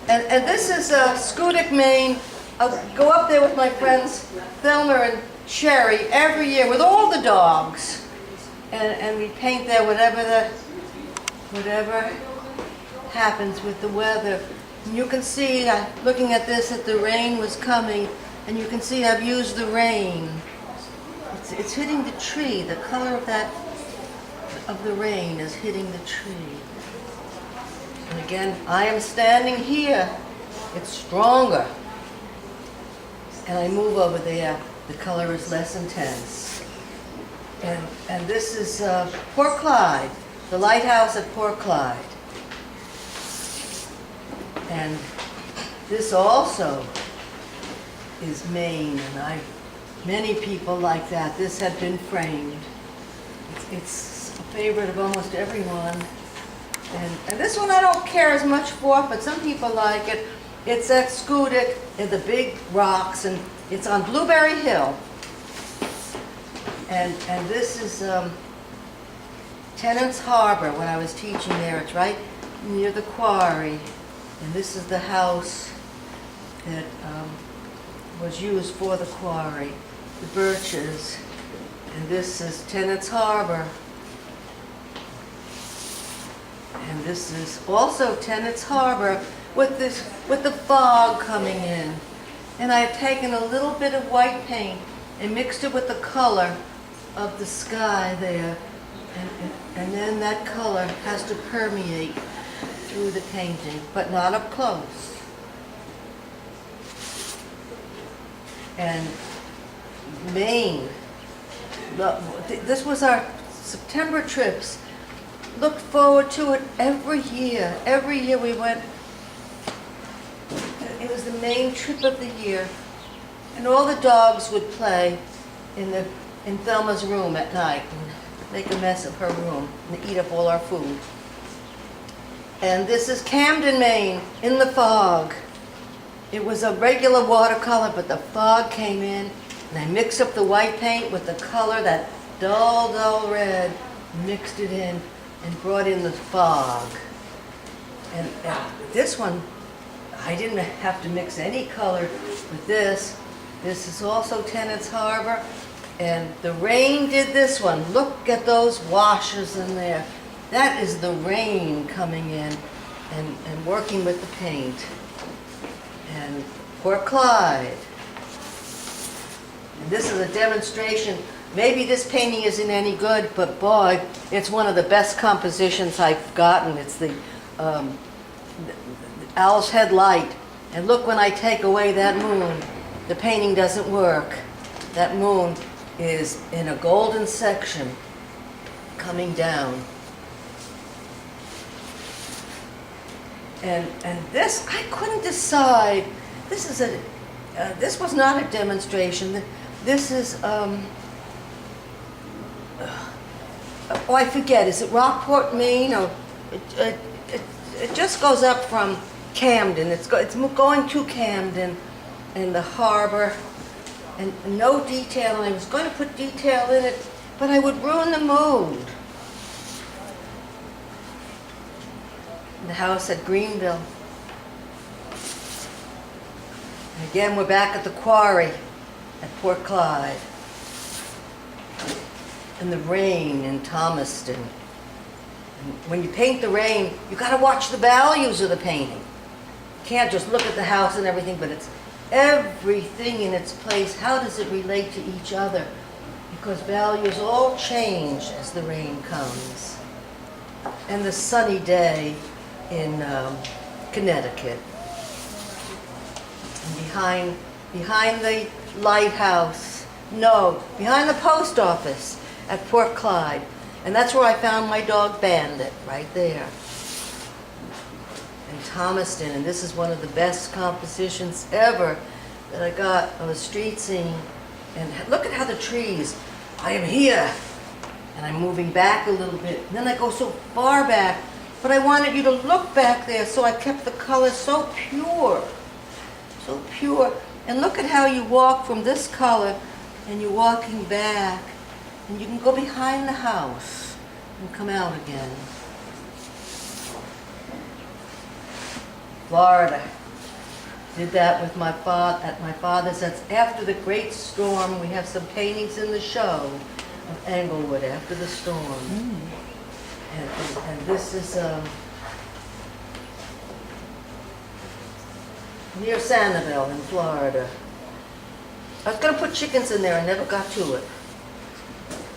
And this is Scudic, Maine. I go up there with my friends Thelma and Sherry every year with all the dogs. And we paint there whatever happens with the weather. And you can see, looking at this, that the rain was coming, and you can see I've used the rain. It's hitting the tree. The color of the rain is hitting the tree. And again, I am standing here. It's stronger. And I move over there. The color is less intense. And this is Port Clyde, the lighthouse at Port Clyde. And this also is Maine, and many people like that. This had been framed. It's a favorite of almost everyone. And this one I don't care as much for, but some people like it. It's at Scudic, in the big rocks, and it's on Blueberry Hill. And this is Tennant's Harbor. When I was teaching there, it's right near the quarry. And this is the house that was used for the quarry, the birches. And this is Tennant's Harbor. And this is also Tennant's Harbor with the fog coming in. And I've taken a little bit of white paint and mixed it with the color of the sky there. And then that color has to permeate through the painting, but not up close. And Maine, this was our September trips. Looked forward to it every year. Every year we went. It was the main trip of the year. And all the dogs would play in Thelma's room at night and make a mess of her room and eat up all our food. And this is Camden, Maine, in the fog. It was a regular watercolor, but the fog came in, and I mixed up the white paint with the color, that dull, dull red, mixed it in, and brought in the fog. And this one, I didn't have to mix any color with this. This is also Tennant's Harbor, and the rain did this one. Look at those washes in there. That is the rain coming in and working with the paint. And Port Clyde. And this is a demonstration. Maybe this painting isn't any good, but boy, it's one of the best compositions I've gotten. It's the Owl's Head light. And look, when I take away that moon, the painting doesn't work. That moon is in a golden section coming down. And this, I couldn't decide. This was not a demonstration. This is, oh, I forget, is it Rockport, Maine? Or it just goes up from Camden. It's going to Camden and the harbor, and no detail. And I was going to put detail in it, but I would ruin the mood. The house at Greenville. And again, we're back at the quarry at Port Clyde. And the rain in Thomaston. And when you paint the rain, you got to watch the values of the painting. You can't just look at the house and everything, but it's everything in its place. How does it relate to each other? Because values all change as the rain comes. And the sunny day in Connecticut. And behind the lighthouse, no, behind the post office at Port Clyde. And that's where I found my dog Bandit, right there. And Thomaston, and this is one of the best compositions ever that I got of a street scene. And look at how the trees, I am here, and I'm moving back a little bit. And then I go so far back, but I wanted you to look back there, so I kept the color so pure. So pure. And look at how you walk from this color, and you're walking back, and you can go behind the house and come out again. Florida. Did that with my father at my father's. That's after the great storm. We have some paintings in the show of Englewood after the storm. And this is near Sanibel in Florida. I was going to put chickens in there. I never got to it.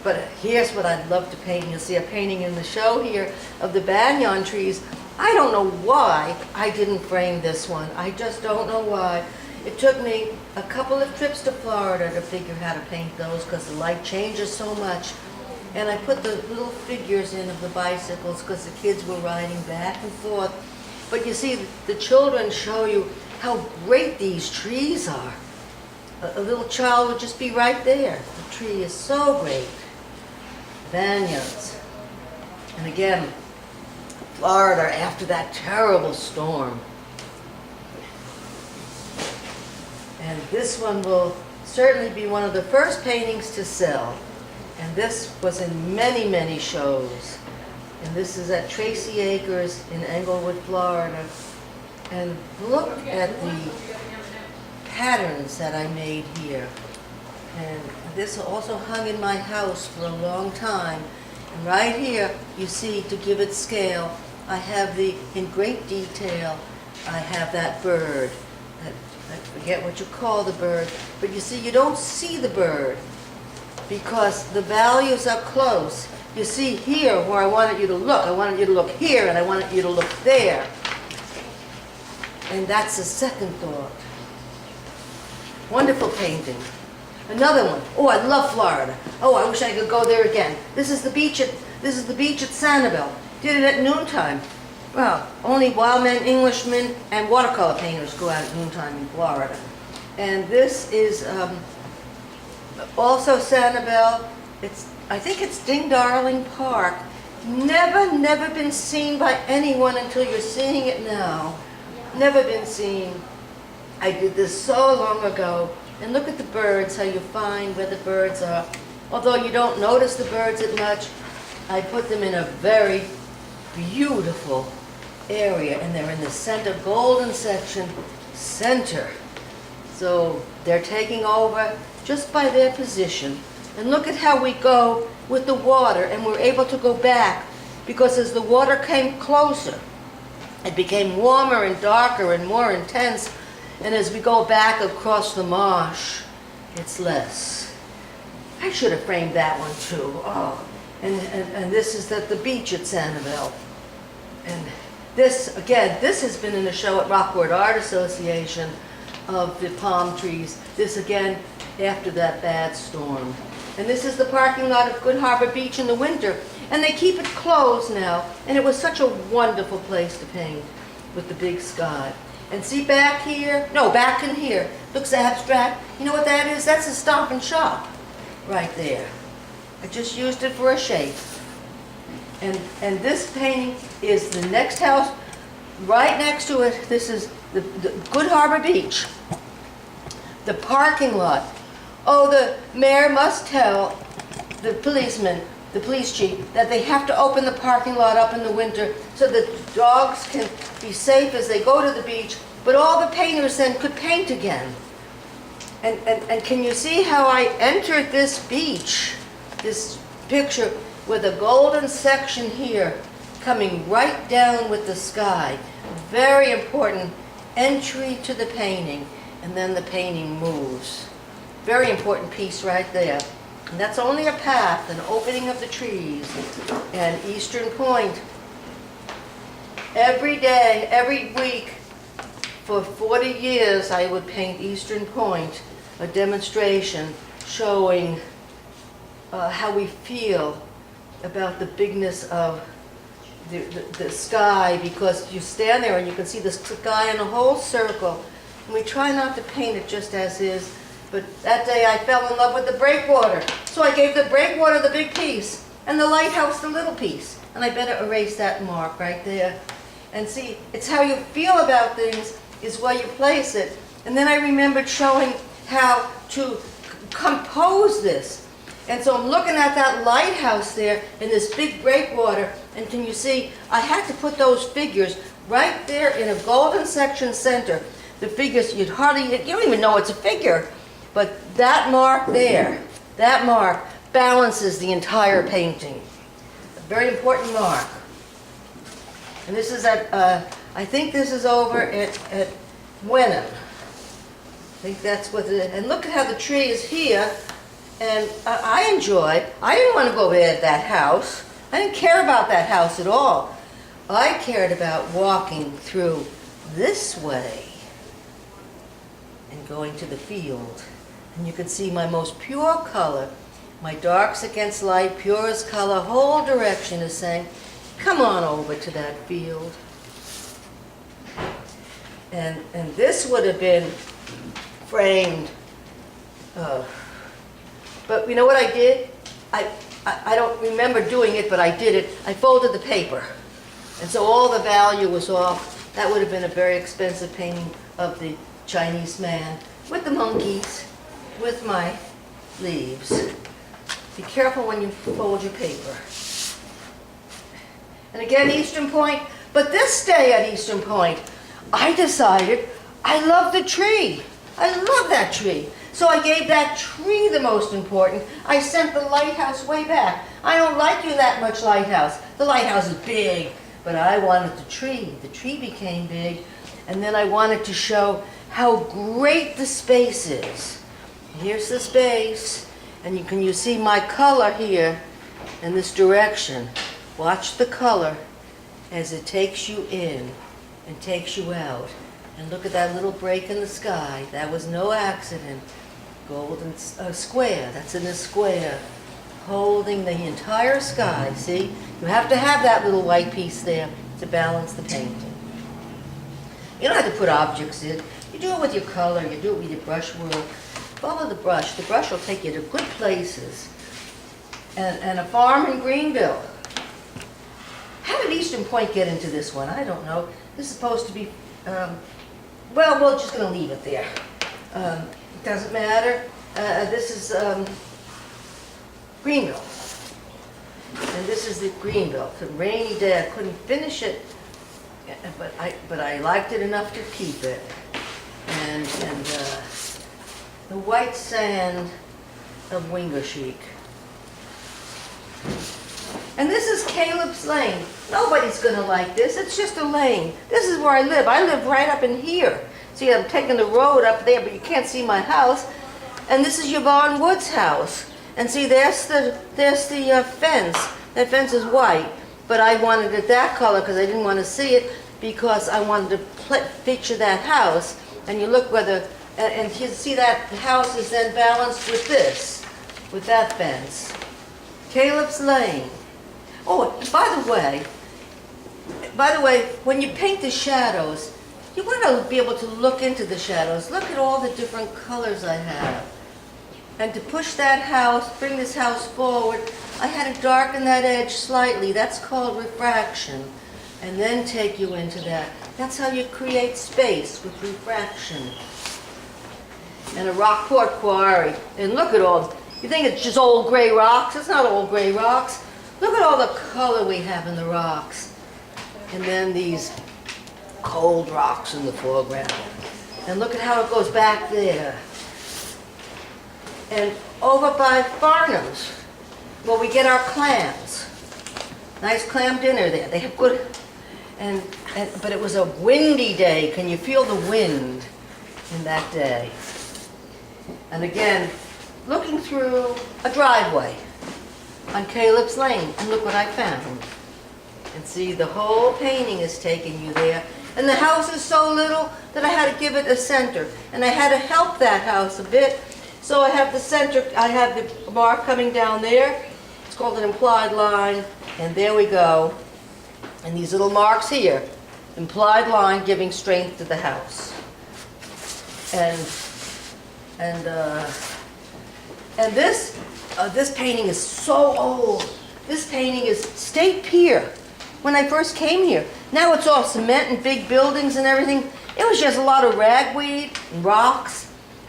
But here's what I'd love to paint. You'll see a painting in the show here of the banyan trees. I don't know why I didn't frame this one. I just don't know why. It took me a couple of trips to Florida to figure how to paint those because the light changes so much. And I put the little figures in of the bicycles because the kids were riding back and forth. But you see, the children show you how great these trees are. A little child would just be right there. The tree is so great. Banyans. And again, Florida after that terrible storm. And this one will certainly be one of the first paintings to sell. And this was in many, many shows. And this is at Tracy Acres in Englewood, Florida. And look at the patterns that I made here. And this also hung in my house for a long time. And right here, you see, to give it scale, I have in great detail, I have that bird. I forget what you call the bird, but you see, you don't see the bird because the values are close. You see here where I wanted you to look. I wanted you to look here, and I wanted you to look there. And that's the second thought. Wonderful painting. Another one. Oh, I love Florida. Oh, I wish I could go there again. This is the beach at Sanibel. Did it at noontime. Well, only wild men, Englishmen, and watercolor painters go out at noontime in Florida. And this is also Sanibel. I think it's Ding Darling Park. Never been seen by anyone until you're seeing it now. Never been seen. I did this so long ago. And look at the birds, how you find where the birds are. Although you don't notice the birds as much, I put them in a very beautiful area, and they're in the center, golden section, center. So they're taking over just by their position. And look at how we go with the water, and we're able to go back, because as the water came closer, it became warmer and darker and more intense. And as we go back across the marsh, it's less. I should have framed that one too. Oh, and this is at the beach at Sanibel. And this, again, this has been in a show at Rockport Art Association of the palm trees. This again, after that bad storm. And this is the parking lot of Good Harbor Beach in the winter. And they keep it closed now. And it was such a wonderful place to paint with the big sky. And see back here, no, back in here, looks abstract. You know what that is? That's a Stop and Shop right there. I just used it for a shape. And this painting is the next house, right next to it. This is the Good Harbor Beach. The parking lot. Oh, the mayor must tell the policeman, the police chief, that they have to open the parking lot up in the winter so that dogs can be safe as they go to the beach, but all the painters then could paint again. And can you see how I entered this beach, this picture, with a golden section here coming right down with the sky. Very important entry to the painting, and then the painting moves. Very important piece right there. And that's only a path, an opening of the trees, and Eastern Point. Every day, every week, for 40 years, I would paint Eastern Point, a demonstration showing how we feel about the bigness of the sky, because you stand there and you can see the sky in a whole circle. And we try not to paint it just as is, but that day I fell in love with the breakwater. So I gave the breakwater the big piece and the lighthouse the little piece. And I better erase that mark right there. And see, it's how you feel about things is where you place it. And then I remembered showing how to compose this. And so I'm looking at that lighthouse there in this big breakwater, and can you see, I had to put those figures right there in a golden section center. The figures, you don't even know it's a figure, but that mark there, that mark balances the entire painting. A very important mark. And this is at, I think this is over at Wenham. I think that's what it is. And look at how the tree is here. And I didn't want to go there at that house. I didn't care about that house at all. I cared about walking through this way and going to the field. And you can see my most pure color, my darks against light, purest color, whole direction is saying, come on over to that field. And this would have been framed. But you know what I did? I don't remember doing it, but I did it. I folded the paper. And so all the value was off. That would have been a very expensive painting of the Chinese man with the monkeys, with my leaves. Be careful when you fold your paper. And again, Eastern Point. But this day at Eastern Point, I decided I love the tree. I love that tree. So I gave that tree the most important. I sent the lighthouse way back. I don't like you that much, lighthouse. The lighthouse is big, but I wanted the tree. The tree became big, and then I wanted to show how great the space is. Here's the space, and you see my color here in this direction. Watch the color as it takes you in and takes you out. And look at that little break in the sky. That was no accident. Golden square, that's in a square, holding the entire sky. See, you have to have that little white piece there to balance the painting. You don't have to put objects in. You do it with your color, you do it with your brush work. Follow the brush. The brush will take you to good places. And a farm in Greenville. How did Eastern Point get into this one? I don't know. This is supposed to be, well, we're just going to leave it there. It doesn't matter. This is Greenville. And this is the Greenville. It's a rainy day. I couldn't finish it, but I liked it enough to keep it. And the white sand of Wingersheek. And this is Caleb's Lane. Nobody's going to like this. It's just a lane. This is where I live. I live right up in here. See, I'm taking the road up there, but you can't see my house. And this is Yvonne Wood's house. And see, there's the fence. That fence is white, but I wanted it that color because I didn't want to see it, because I wanted to feature that house. And you look whether, and you see that house is then balanced with this, with that fence. Caleb's Lane. Oh, by the way, when you paint the shadows, you want to be able to look into the shadows. Look at all the different colors I have. And to push that house, bring this house forward, I had to darken that edge slightly. That's called refraction. And then take you into that. That's how you create space, with refraction. And a Rockport quarry. And look at all, you think it's just old gray rocks? It's not old gray rocks. Look at all the color we have in the rocks. And then these cold rocks in the foreground. And look at how it goes back there. And over by Farnham's, where we get our clams. Nice clam dinner there. They have good, but it was a windy day. Can you feel the wind in that day? And again, looking through a driveway on Caleb's Lane, and look what I found. And see, the whole painting is taking you there. And the house is so little that I had to give it a center. And I had to help that house a bit. So I have the center, I have the mark coming down there. It's called an implied line. And there we go. And these little marks here. Implied line giving strength to the house. And this painting is so old. This painting is State Pier. When I first came here. Now it's all cement and big buildings and everything. It was just a lot of ragweed and rocks.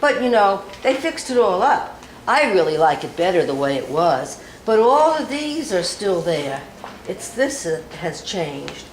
But you know, they fixed it all up. I really like it better the way it was. But all of these are still there. It's this that has changed.